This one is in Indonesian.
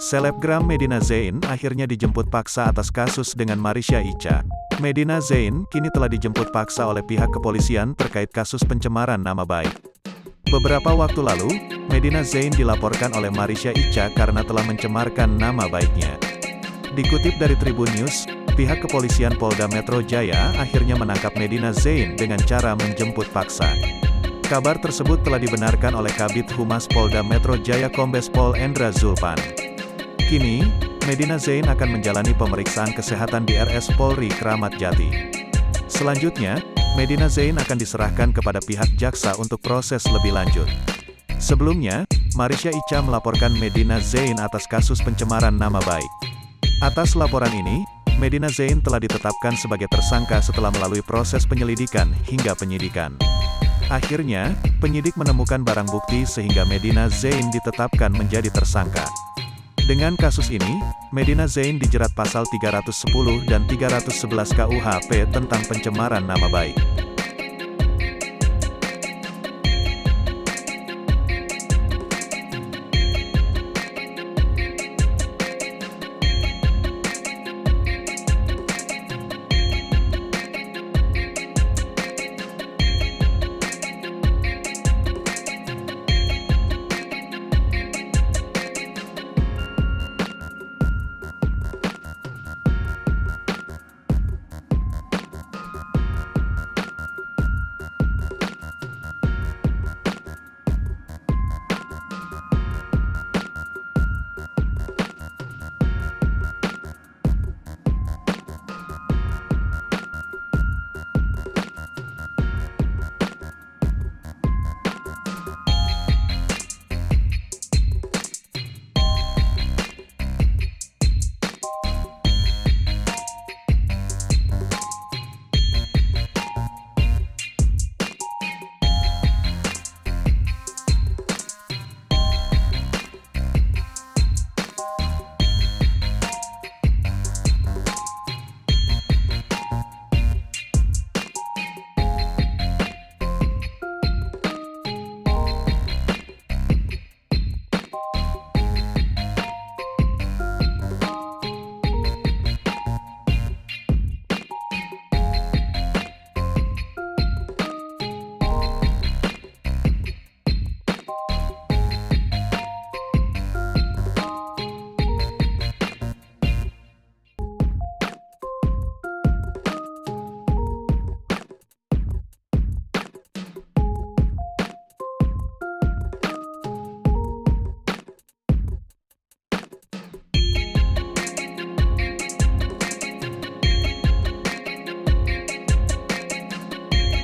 Selebgram Medina Zain akhirnya dijemput paksa atas kasus dengan Marisha Icha. Medina Zain kini telah dijemput paksa oleh pihak kepolisian terkait kasus pencemaran nama baik. Beberapa waktu lalu, Medina Zain dilaporkan oleh Marisha Icha karena telah mencemarkan nama baiknya. Dikutip dari Tribun News, pihak kepolisian Polda Metro Jaya akhirnya menangkap Medina Zain dengan cara menjemput paksa. Kabar tersebut telah dibenarkan oleh Kabid Humas Polda Metro Jaya Kombes Pol Endra Zulpan. Kini, Medina Zain akan menjalani pemeriksaan kesehatan di RS Polri Kramat Jati. Selanjutnya, Medina Zain akan diserahkan kepada pihak jaksa untuk proses lebih lanjut. Sebelumnya, Marisha Icha melaporkan Medina Zain atas kasus pencemaran nama baik. Atas laporan ini, Medina Zain telah ditetapkan sebagai tersangka setelah melalui proses penyelidikan hingga penyidikan. Akhirnya, penyidik menemukan barang bukti sehingga Medina Zain ditetapkan menjadi tersangka. Dengan kasus ini, Medina Zain dijerat pasal 310 dan 311 KUHP tentang pencemaran nama baik.